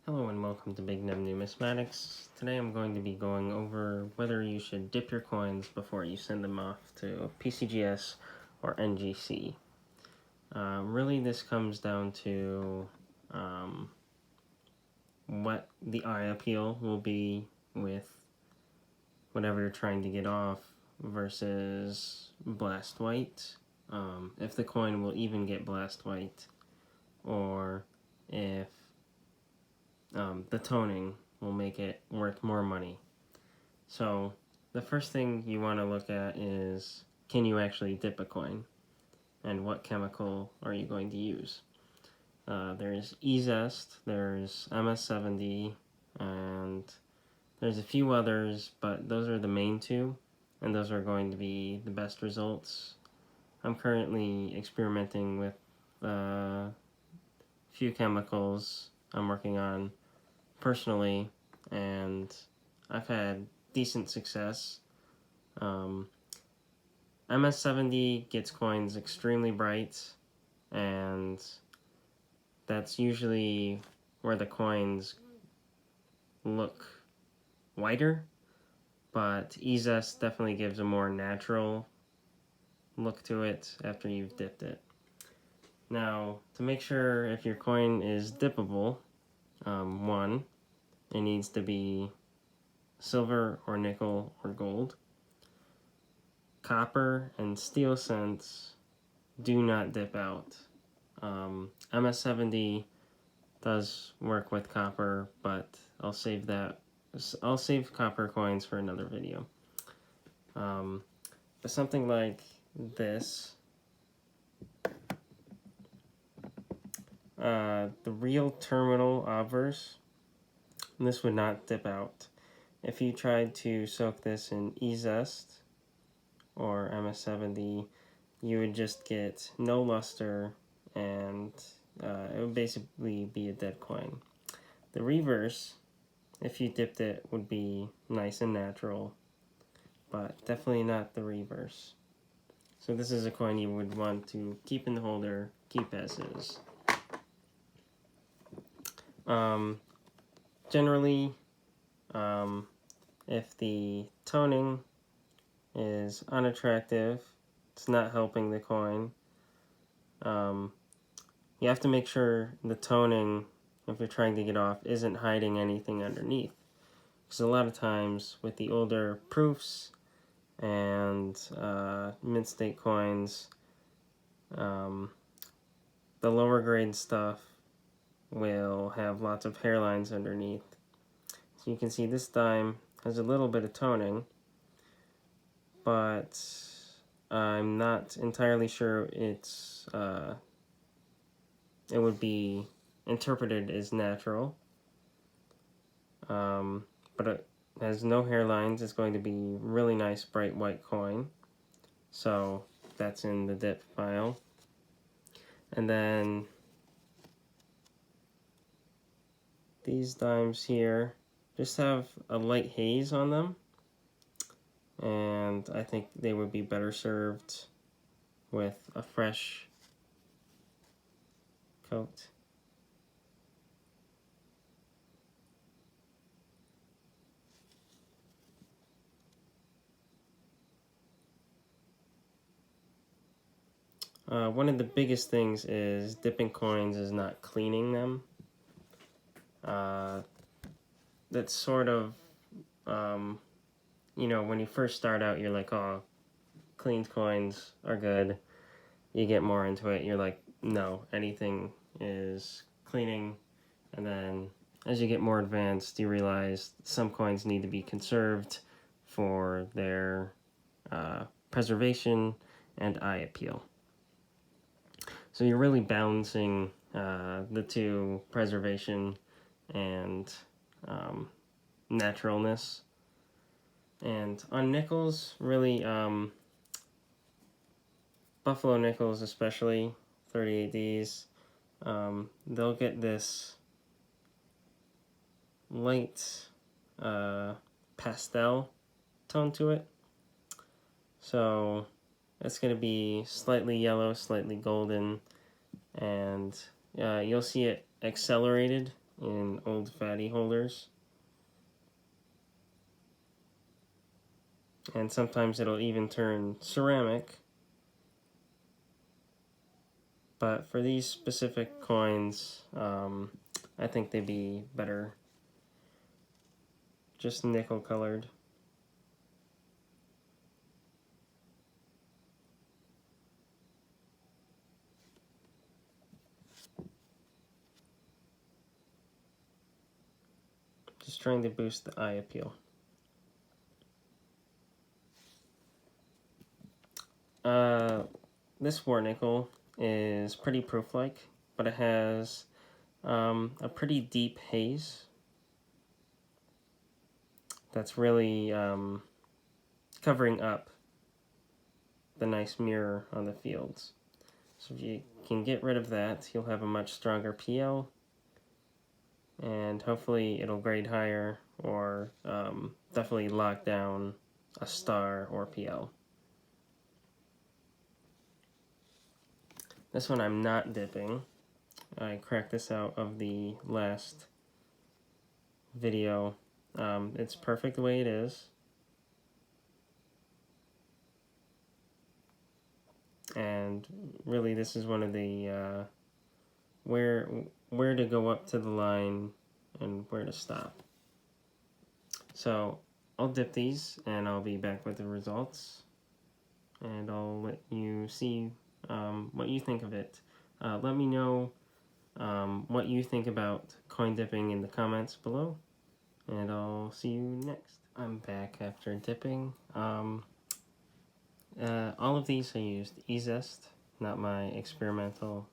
Hello and welcome to Big Num Numismatics. Today I'm going to be going over whether you should dip your coins before you send them off to PCGS or NGC. Really this comes down to what the eye appeal will be with whatever you're trying to get off versus blast white. If the coin will even get blast white, or if the toning will make it worth more money. So the first thing you want to look at is, can you actually dip a coin, and what chemical are you going to use? There's E-Zest, there's MS-70, and there's a few others, but those are the main two, and those are going to be the best results. I'm currently experimenting with a few chemicals I'm working on personally, and I've had decent success. MS-70 gets coins extremely bright, and that's usually where the coins look whiter, but E-Zest definitely gives a more natural look to it after you've dipped it. Now, to make sure if your coin is dippable, one, it needs to be silver or nickel or gold. Copper and steel cents do not dip out. MS-70 does work with copper, but I'll save copper coins for another video. But something like this, the real terminal obverse, this would not dip out. If you tried to soak this in E-Zest or MS-70, you would just get no luster, and it would basically be a dead coin. The reverse, if you dipped it, would be nice and natural, but definitely not the reverse. So this is a coin you would want to keep in the holder, keep as is. Generally, if the toning is unattractive, it's not helping the coin, you have to make sure the toning, if you're trying to get off, isn't hiding anything underneath. Because a lot of times with the older proofs and mint state coins, the lower grade stuff will have lots of hairlines underneath. So you can see this dime has a little bit of toning, but I'm not entirely sure it would be interpreted as natural. But it has no hairlines. It's going to be really nice bright white coin, so that's in the dip file. And then these dimes here just have a light haze on them, and I think they would be better served with a fresh coat. One of the biggest things is dipping coins is not cleaning them. That's sort of, you know, when you first start out, you're like, oh, cleaned coins are good. You get more into it, you're like, no, anything is cleaning. And then as you get more advanced, you realize some coins need to be conserved for their preservation and eye appeal. So you're really balancing the two, preservation and naturalness. And on nickels, really, Buffalo nickels especially, 38Ds, they'll get this light pastel tone to it. So it's going to be slightly yellow, slightly golden, and you'll see it accelerated in old fatty holders. And sometimes it'll even turn ceramic. But for these specific coins, I think they'd be better just nickel colored. Just trying to boost the eye appeal. This war nickel is pretty proof-like, but it has a pretty deep haze that's really covering up the nice mirror on the fields. So if you can get rid of that, you'll have a much stronger PL, and hopefully it'll grade higher or definitely lock down a star or PL. This one I'm not dipping. I cracked this out of the last video. It's perfect the way it is. And really this is one of the where to go up to the line and where to stop. So I'll dip these and I'll be back with the results, and I'll let you see what you think of it. Let me know what you think about coin dipping in the comments below, and I'll see you next. I'm back after dipping. All of these I used eZest, not my experimental.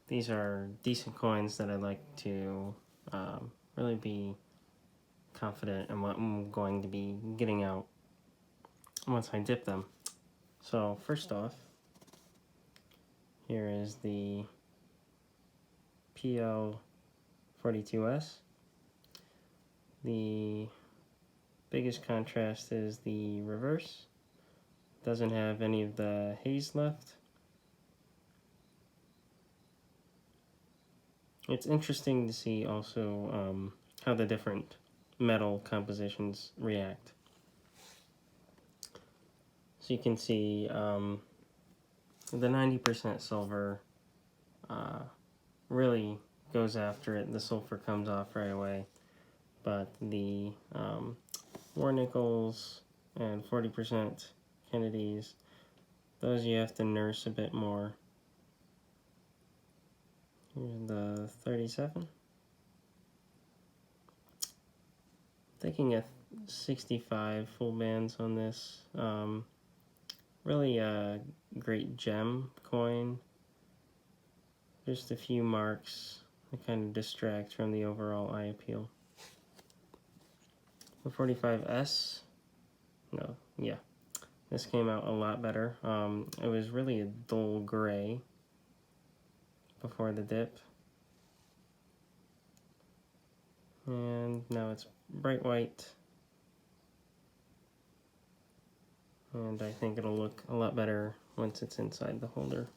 These are decent coins that I like to really be confident in what I'm going to be getting out once I dip them. So first off, here is the PL42S. The biggest contrast is the reverse. Doesn't have any of the haze left. It's interesting to see also how the different metal compositions react. So you can see the 90% silver really goes after it. The sulfur comes off right away. But the war nickels and 40% Kennedys, those you have to nurse a bit more. Here's the 37. Taking a 65 full bands on this. Really a great gem coin. Just a few marks that kind of distract from the overall eye appeal. The 45S, no, yeah, this came out a lot better. It was really a dull gray before the dip, and now it's bright white, and I think it'll look a lot better once it's inside the holder.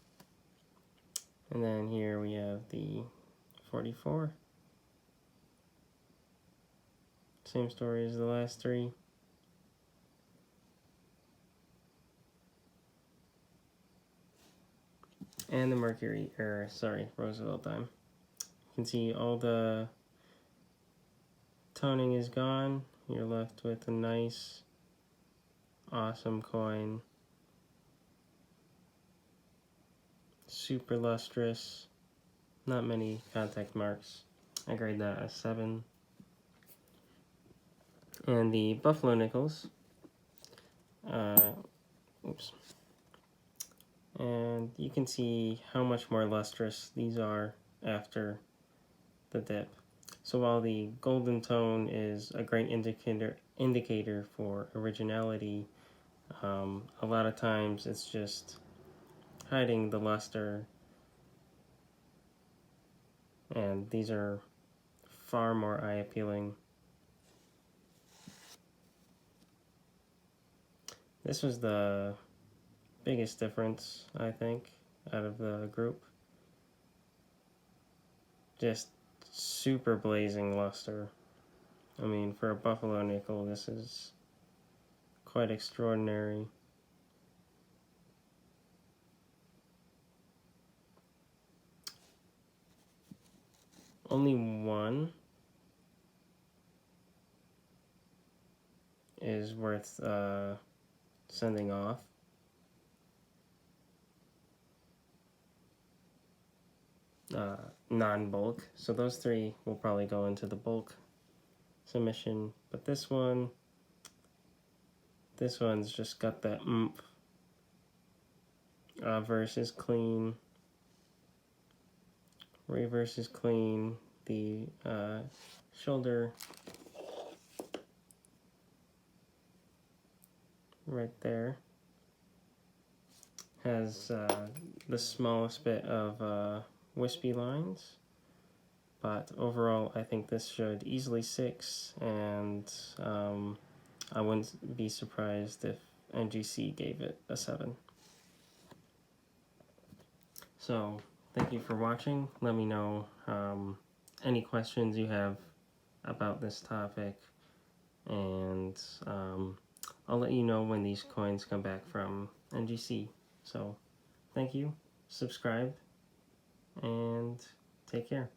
And then here we have the 44. Same story as the last three. And the Roosevelt dime. You can see all the toning is gone. You're left with a nice, awesome coin. Super lustrous. Not many contact marks. I grade that a 7. And the Buffalo nickels. Oops. And you can see how much more lustrous these are after the dip. So while the golden tone is a great indicator for originality, a lot of times it's just hiding the luster, and these are far more eye appealing. This was the biggest difference, I think, out of the group. Just super blazing luster. I mean, for a buffalo nickel, this is quite extraordinary. Only one is worth sending off. Non-bulk, so those three will probably go into the bulk submission, but this one's just got that oomph. Verse is clean, reverse is clean, the shoulder right there has the smallest bit of wispy lines, but overall I think this should easily 6, and I wouldn't be surprised if NGC gave it a 7. So thank you for watching. Let me know any questions you have about this topic, and I'll let you know when these coins come back from NGC. So thank you, subscribe, and take care.